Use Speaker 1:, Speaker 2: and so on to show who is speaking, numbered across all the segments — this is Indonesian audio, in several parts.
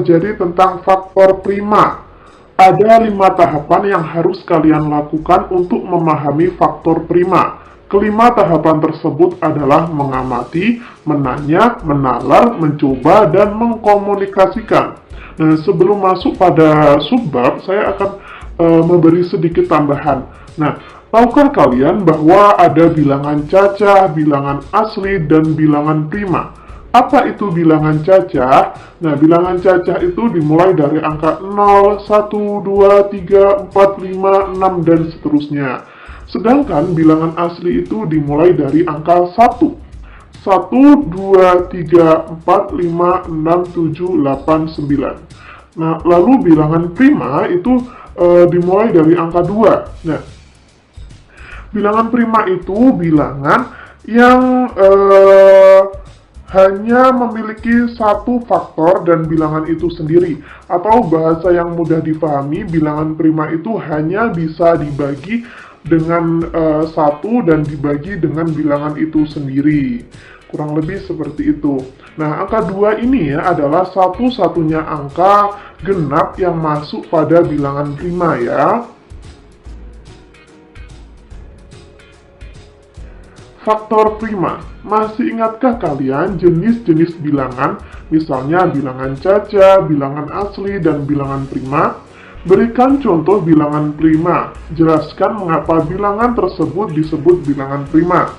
Speaker 1: jadi tentang faktor prima. Ada 5 tahapan yang harus kalian lakukan untuk memahami faktor prima. Kelima tahapan tersebut adalah mengamati, menanya, menalar, mencoba, dan mengkomunikasikan. Nah, sebelum masuk pada subbab, saya akan memberi sedikit tambahan. Nah, tahukah kalian bahwa ada bilangan cacah, bilangan asli, dan bilangan prima? Apa itu bilangan cacah? Nah, bilangan cacah itu dimulai dari angka 0, 1, 2, 3, 4, 5, 6, dan seterusnya. Sedangkan bilangan asli itu dimulai dari angka 1. 1, 2, 3, 4, 5, 6, 7, 8, 9. Nah, lalu bilangan prima itu dimulai dari angka 2. Nah, bilangan prima itu bilangan yang hanya memiliki satu faktor dan bilangan itu sendiri. Atau bahasa yang mudah dipahami, bilangan prima itu hanya bisa dibagi dengan satu dan dibagi dengan bilangan itu sendiri. Kurang lebih seperti itu. Nah, angka 2 ini ya adalah satu-satunya angka genap yang masuk pada bilangan prima ya. Faktor prima. Masih ingatkah kalian jenis-jenis bilangan? Misalnya bilangan cacah, bilangan asli, dan bilangan prima? Berikan contoh bilangan prima. Jelaskan mengapa bilangan tersebut disebut bilangan prima.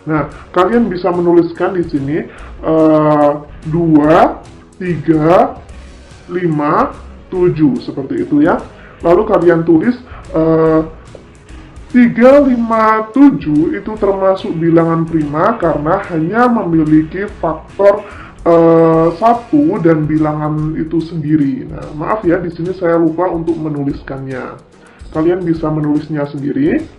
Speaker 1: Nah, kalian bisa menuliskan di sini 2, 3, 5, 7 seperti itu ya. Lalu kalian tulis 3, 5, 7 itu termasuk bilangan prima karena hanya memiliki faktor 1 dan bilangan itu sendiri. Nah, maaf ya, di sini saya lupa untuk menuliskannya. Kalian bisa menulisnya sendiri.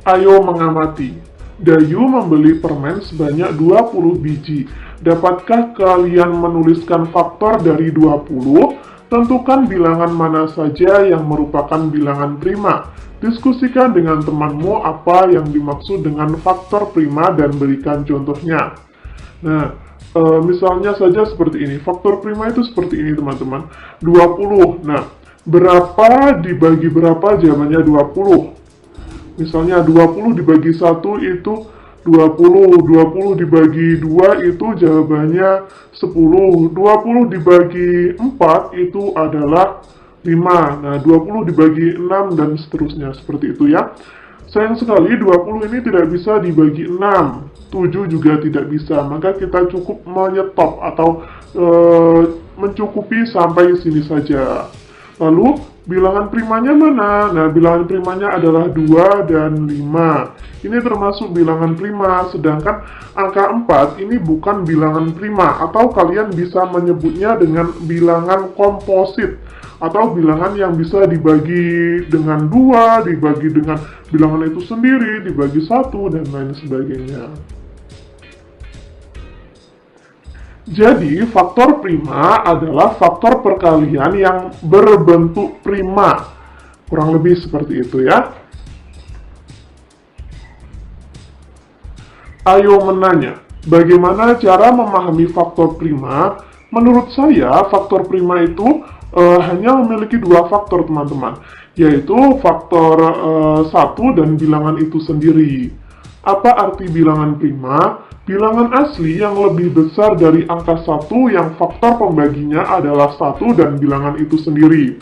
Speaker 1: Ayo mengamati. Dayu membeli permen sebanyak 20 biji. Dapatkah kalian menuliskan faktor dari 20? Tentukan bilangan mana saja yang merupakan bilangan prima. Diskusikan dengan temanmu apa yang dimaksud dengan faktor prima dan berikan contohnya. Nah, misalnya saja seperti ini. Faktor prima itu seperti ini teman-teman. 20. Nah, berapa dibagi berapa? Jawabannya 20. Misalnya 20 dibagi 1 itu 20, 20 dibagi 2 itu jawabannya 10, 20 dibagi 4 itu adalah 5, nah 20 dibagi 6 dan seterusnya, seperti itu ya. Sayang sekali 20 ini tidak bisa dibagi 6, 7 juga tidak bisa, maka kita cukup menyetop atau mencukupi sampai sini saja. Lalu, bilangan primanya mana? Nah, bilangan primanya adalah 2 dan 5. Ini termasuk bilangan prima, sedangkan angka 4 ini bukan bilangan prima, atau kalian bisa menyebutnya dengan bilangan komposit, atau bilangan yang bisa dibagi dengan 2, dibagi dengan bilangan itu sendiri, dibagi 1, dan lain sebagainya. Jadi, faktor prima adalah faktor perkalian yang berbentuk prima. Kurang lebih seperti itu ya. Ayo menanya, bagaimana cara memahami faktor prima? Menurut saya, faktor prima itu hanya memiliki 2 faktor teman-teman, yaitu faktor 1 dan bilangan itu sendiri. Apa arti bilangan prima? Bilangan asli yang lebih besar dari angka 1 yang faktor pembaginya adalah 1 dan bilangan itu sendiri.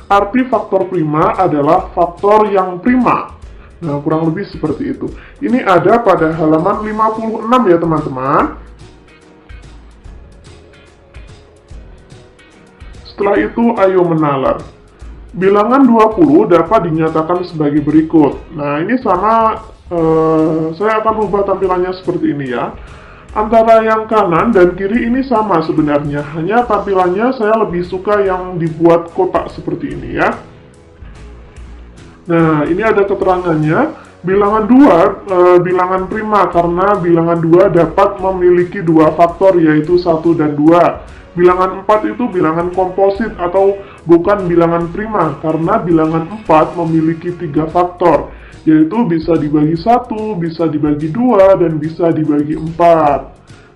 Speaker 1: Arti faktor prima adalah faktor yang prima. Nah, kurang lebih seperti itu. Ini ada pada halaman 56 ya teman-teman. Setelah itu, ayo menalar. Bilangan 20 dapat dinyatakan sebagai berikut. Nah, ini sama, saya akan ubah tampilannya seperti ini ya. Antara yang kanan dan kiri ini sama sebenarnya, hanya tampilannya saya lebih suka yang dibuat kotak seperti ini ya. Nah, ini ada keterangannya. Bilangan 2, bilangan prima karena bilangan 2 dapat memiliki 2 faktor yaitu 1 dan 2. Bilangan 4 itu bilangan komposit atau bukan bilangan prima karena bilangan 4 memiliki 3 faktor, yaitu bisa dibagi 1, bisa dibagi 2, dan bisa dibagi 4.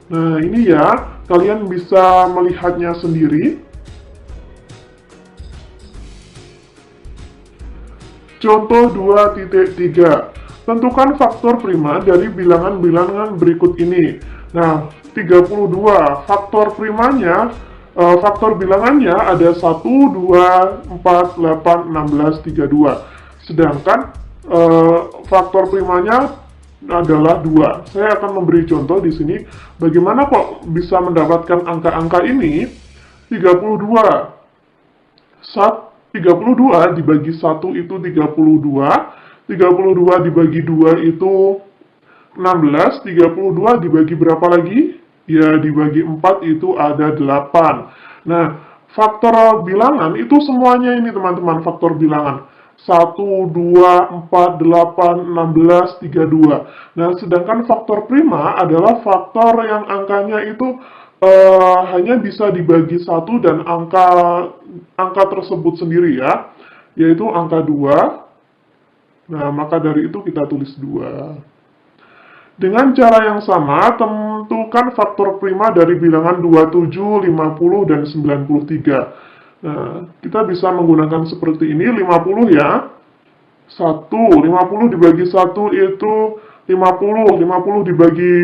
Speaker 1: Nah, ini ya, kalian bisa melihatnya sendiri. Contoh 2.3. Tentukan faktor prima dari bilangan-bilangan berikut ini. Nah, 32. Faktor bilangannya ada 1, 2, 4, 8, 16, 32. Sedangkan faktor primanya adalah 2. Saya akan memberi contoh di sini bagaimana kok bisa mendapatkan angka-angka ini. 32. 32 dibagi 1 itu 32, 32 dibagi 2 itu 16, 32 dibagi berapa lagi? Ya, dibagi 4 itu ada 8. Nah, faktor bilangan itu semuanya ini teman-teman, faktor bilangan. 1, 2, 4, 8, 16, 32. Nah, sedangkan faktor prima adalah faktor yang angkanya itu hanya bisa dibagi 1 dan angka tersebut sendiri ya, yaitu angka 2. Nah, maka dari itu kita tulis 2. Dengan cara yang sama, tentukan faktor prima dari bilangan 27, 50, dan 93. Nah, kita bisa menggunakan seperti ini, 50 ya. 50 dibagi 1 itu 50, 50 dibagi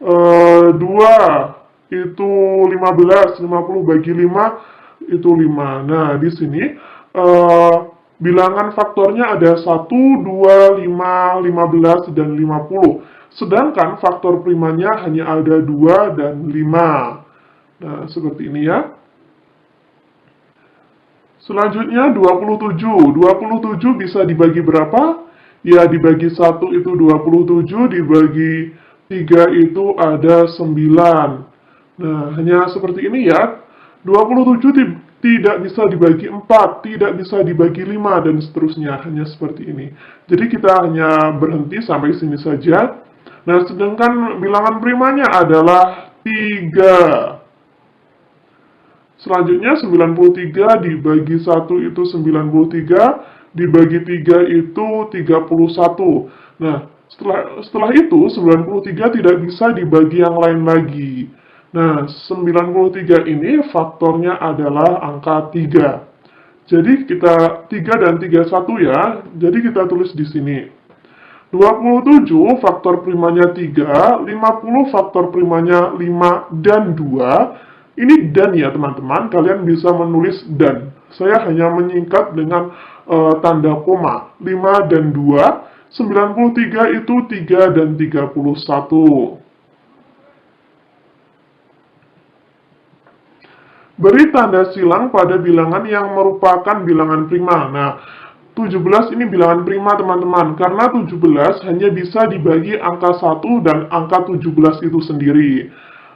Speaker 1: 2 itu 15, 50 bagi 5 itu 5. Nah, di sini bilangan faktornya ada 1, 2, 5, 15, dan 50. Sedangkan faktor primanya hanya ada 2 dan 5. Nah, seperti ini ya. Selanjutnya 27. 27 bisa dibagi berapa? Ya, dibagi 1 itu 27, dibagi 3 itu ada 9. Nah, hanya seperti ini ya. 27 tidak bisa dibagi 4, tidak bisa dibagi 5, dan seterusnya. Hanya seperti ini. Jadi kita hanya berhenti sampai sini saja. Nah, sedangkan bilangan primanya adalah 3. Selanjutnya 93 dibagi 1 itu 93, dibagi 3 itu 31. Nah, setelah itu 93 tidak bisa dibagi yang lain lagi. Nah, 93 ini faktornya adalah angka 3. Jadi kita 3 dan 31 ya. Jadi kita tulis di sini. 27 faktor primanya 3, 50 faktor primanya 5 dan 2. Ini dan ya teman-teman, kalian bisa menulis dan. Saya hanya menyingkat dengan tanda koma. 5 dan 2, 93 itu 3 dan 31. Beri tanda silang pada bilangan yang merupakan bilangan prima. Nah, 17 ini bilangan prima teman-teman, karena 17 hanya bisa dibagi angka 1 dan angka 17 itu sendiri.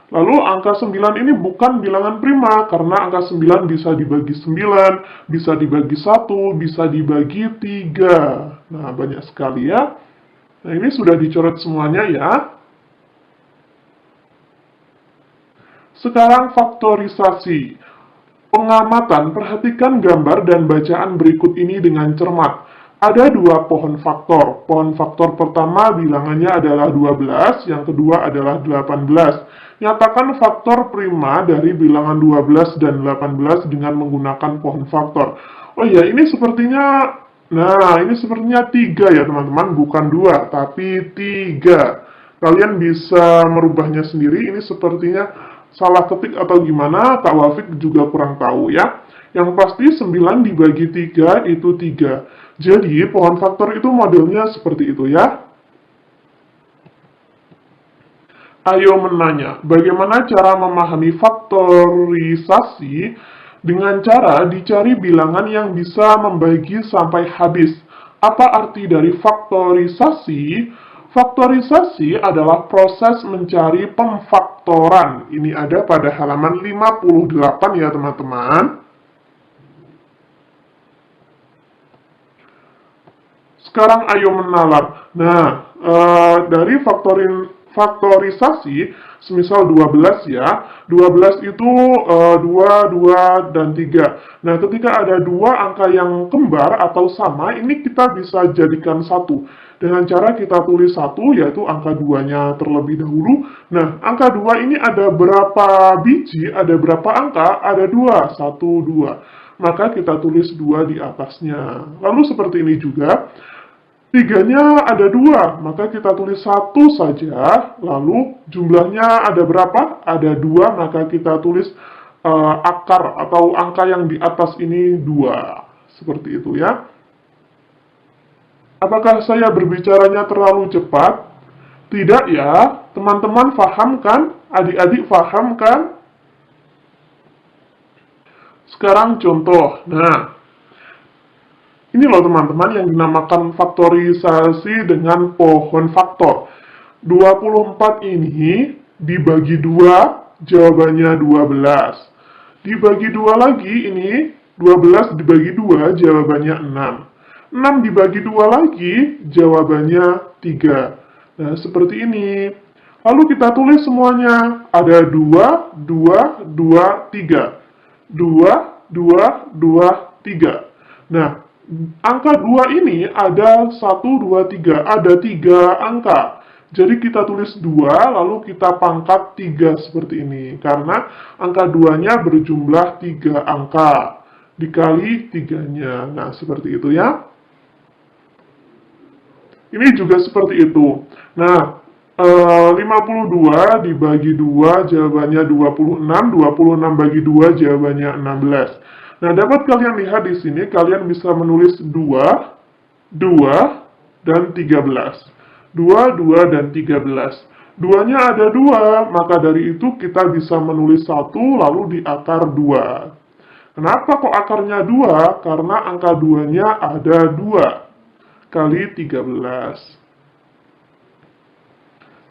Speaker 1: Lalu angka 9 ini bukan bilangan prima, karena angka 9 bisa dibagi 9, bisa dibagi 1, bisa dibagi 3. Nah, banyak sekali ya. Nah, ini sudah dicoret semuanya ya. Sekarang faktorisasi. Pengamatan, perhatikan gambar dan bacaan berikut ini dengan cermat. Ada dua pohon faktor. Pohon faktor pertama bilangannya adalah 12, yang kedua adalah 18. Nyatakan faktor prima dari bilangan 12 dan 18 dengan menggunakan pohon faktor. Oh iya, ini sepertinya, nah ini sepertinya 3 ya teman-teman, bukan 2, tapi 3. Kalian bisa merubahnya sendiri, ini sepertinya salah ketik atau gimana, Kak Wafik juga kurang tahu ya. Yang pasti 9 dibagi 3 itu 3. Jadi pohon faktor itu modelnya seperti itu ya. Ayo menanya, bagaimana cara memahami faktorisasi dengan cara dicari bilangan yang bisa membagi sampai habis. Apa arti dari faktorisasi? Faktorisasi adalah proses mencari pemfaktoran. Ini ada pada halaman 58 ya teman-teman. Sekarang ayo menalar. Nah, dari faktorisasi, semisal 12 ya, 12 itu 2, 2, dan 3. Nah, ketika ada dua angka yang kembar atau sama, ini kita bisa jadikan satu. Dengan cara kita tulis 1, yaitu angka 2-nya terlebih dahulu. Nah, angka 2 ini ada berapa biji? Ada berapa angka? Ada 2, 1, 2. Maka kita tulis 2 di atasnya. Lalu seperti ini juga, 3-nya ada 2, maka kita tulis 1 saja. Lalu jumlahnya ada berapa? Ada 2, maka kita tulis akar atau angka yang di atas ini 2. Seperti itu ya. Apakah saya berbicaranya terlalu cepat? Tidak ya, teman-teman paham kan? Adik-adik paham kan? Sekarang contoh. Nah, ini loh teman-teman yang dinamakan faktorisasi dengan pohon faktor. 24 ini dibagi 2, jawabannya 12. Dibagi 2 lagi ini, 12 dibagi 2, jawabannya 6. 6 dibagi 2 lagi, jawabannya 3. Nah, seperti ini. Lalu kita tulis semuanya. Ada 2, 2, 2, 3. 2, 2, 2, 3. Nah, angka 2 ini ada 1, 2, 3. Ada 3 angka. Jadi kita tulis 2, lalu kita pangkat 3 seperti ini. Karena angka 2-nya berjumlah 3 angka. Dikali 3-nya. Nah, seperti itu ya. Ini juga seperti itu. Nah, 52 dibagi 2, jawabannya 26. 26 bagi 2, jawabannya 16. Nah, dapat kalian lihat di sini, kalian bisa menulis 2, 2, dan 13. 2, 2, dan 13. 2-nya ada 2, maka dari itu kita bisa menulis 1, lalu di akar 2. Kenapa kok akarnya 2? Karena angka 2-nya ada 2 kali 13.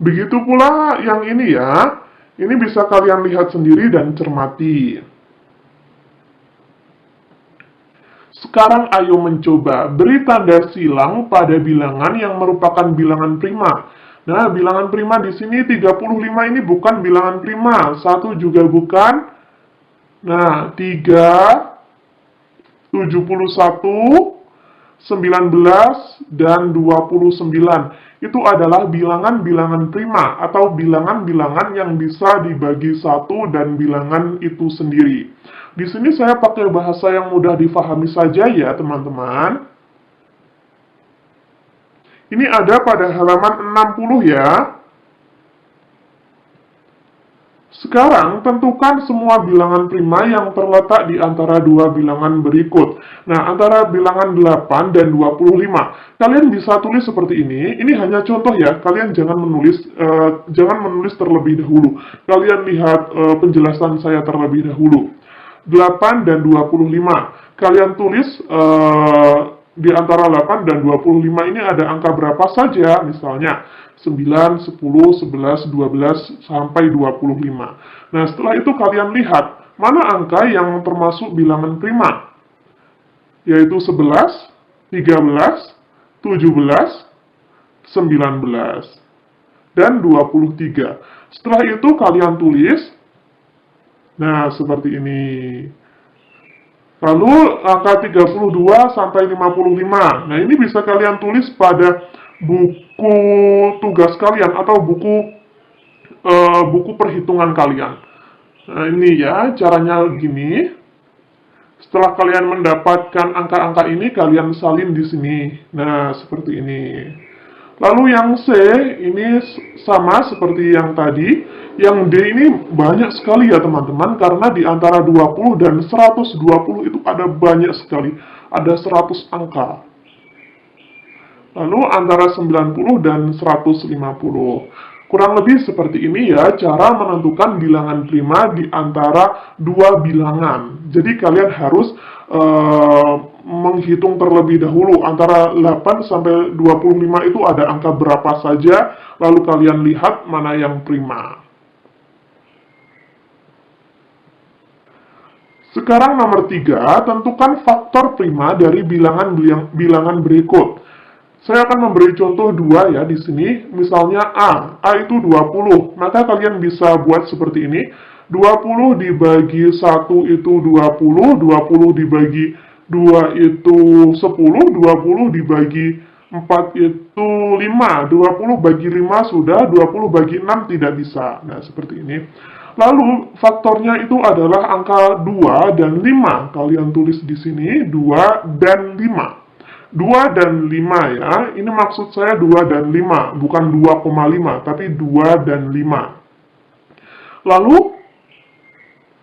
Speaker 1: Begitu pula yang ini ya. Ini bisa kalian lihat sendiri dan cermati. Sekarang ayo mencoba beri tanda silang pada bilangan yang merupakan bilangan prima. Nah, bilangan prima di sini 35 ini bukan bilangan prima, 1 juga bukan. Nah, 3, 71, 19, dan 29. Itu adalah bilangan-bilangan prima atau bilangan-bilangan yang bisa dibagi 1 dan bilangan itu sendiri. Di sini saya pakai bahasa yang mudah difahami saja ya, teman-teman. Ini ada pada halaman 60 ya. Sekarang, tentukan semua bilangan prima yang terletak di antara dua bilangan berikut. Nah, antara bilangan 8 dan 25. Kalian bisa tulis seperti ini. Ini hanya contoh ya. Kalian jangan menulis terlebih dahulu. Kalian lihat penjelasan saya terlebih dahulu. 8 dan 25. Kalian tulis di antara 8 dan 25 ini ada angka berapa saja, misalnya 9, 10, 11, 12, sampai 25. Nah, setelah itu kalian lihat, mana angka yang termasuk bilangan prima? Yaitu 11, 13, 17, 19, dan 23. Setelah itu kalian tulis, nah seperti ini. Lalu angka 32 sampai 55. Nah, ini bisa kalian tulis pada buku tugas kalian atau buku perhitungan kalian. Nah, ini ya caranya gini. Setelah kalian mendapatkan angka-angka ini, kalian salin di sini. Nah, seperti ini. Lalu yang C ini sama seperti yang tadi. Yang D ini banyak sekali ya teman-teman, karena di antara 20 dan 120 itu ada banyak sekali. Ada 100 angka. Lalu antara 90 dan 150. Kurang lebih seperti ini ya cara menentukan bilangan prima di antara dua bilangan. Jadi kalian harus menghitung terlebih dahulu antara 8 sampai 25 itu ada angka berapa saja, lalu kalian lihat mana yang prima. Sekarang nomor 3, tentukan faktor prima dari bilangan berikut. Saya akan memberi contoh 2 ya di sini. Misalnya A itu 20. Maka kalian bisa buat seperti ini. 20 dibagi 1 itu 20, 20 dibagi 2 itu 10, 20 dibagi 4 itu 5, 20 bagi 5 sudah, 20 bagi 6 tidak bisa. Nah, seperti ini. Lalu, faktornya itu adalah angka 2 dan 5. Kalian tulis di sini 2 dan 5. 2 dan 5 ya, ini maksud saya 2 dan 5, bukan 2,5, tapi 2 dan 5. Lalu,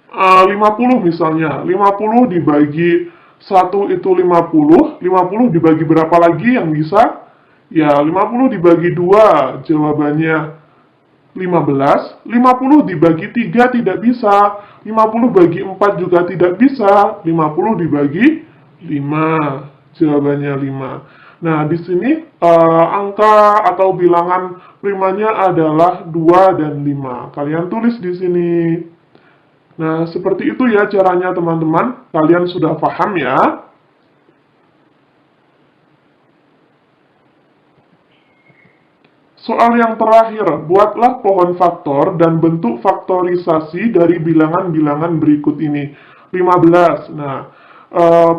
Speaker 1: 50 misalnya, 50 dibagi 1 itu 50, 50 dibagi berapa lagi yang bisa? Ya, 50 dibagi 2, jawabannya 15. 50 dibagi 3 tidak bisa, 50 bagi 4 juga tidak bisa, 50 dibagi 5, jawabannya 5. Nah, di sini angka atau bilangan primanya adalah 2 dan 5. Kalian tulis di sini. Nah, seperti itu ya caranya teman-teman. Kalian sudah paham ya? Soal yang terakhir, buatlah pohon faktor dan bentuk faktorisasi dari bilangan-bilangan berikut ini. 15. Nah,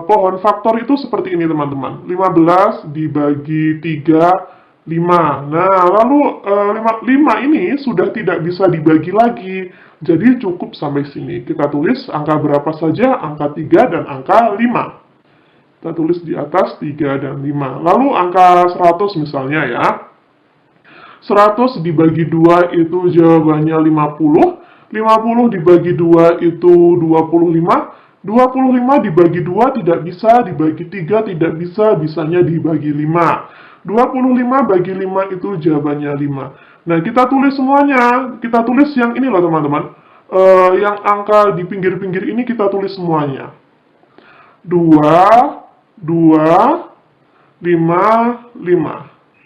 Speaker 1: pohon faktor itu seperti ini teman-teman. 15 dibagi 3, 5. Nah, lalu 5 ini sudah tidak bisa dibagi lagi. Jadi cukup sampai sini. Kita tulis angka berapa saja, angka 3 dan angka 5. Kita tulis di atas 3 dan 5. Lalu angka 100 misalnya ya. 100 dibagi 2 itu jawabannya 50. 50 dibagi 2 itu 25. 25 dibagi 2 tidak bisa, dibagi 3 tidak bisa, bisanya dibagi 5. 25 bagi 5 itu jawabannya 5. Nah, kita tulis semuanya. Kita tulis yang ini loh teman-teman. Yang angka di pinggir-pinggir ini kita tulis semuanya. 2, 2, 5, 5.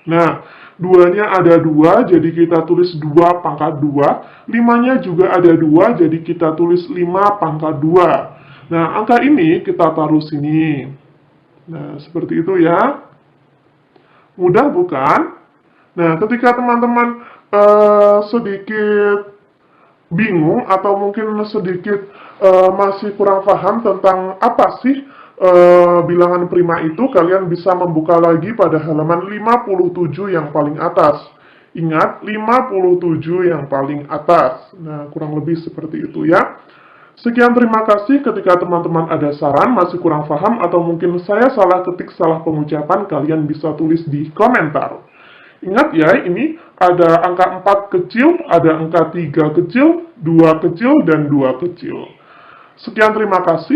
Speaker 1: Nah, 2-nya ada 2, jadi kita tulis 2 pangkat 2. 5-nya juga ada 2, jadi kita tulis 5 pangkat 2. Nah, angka ini kita taruh sini. Nah, seperti itu ya. Mudah bukan? Nah, ketika teman-teman sedikit bingung atau mungkin sedikit masih kurang paham tentang apa sih bilangan prima itu, kalian bisa membuka lagi pada halaman 57 yang paling atas. Ingat, 57 yang paling atas. Nah, kurang lebih seperti itu ya. Sekian, terima kasih. Ketika teman-teman ada saran, masih kurang paham, atau mungkin saya salah ketik, salah pengucapan, kalian bisa tulis di komentar. Ingat ya, ini ada angka 4 kecil, ada angka 3 kecil, 2 kecil, dan 2 kecil. Sekian, terima kasih.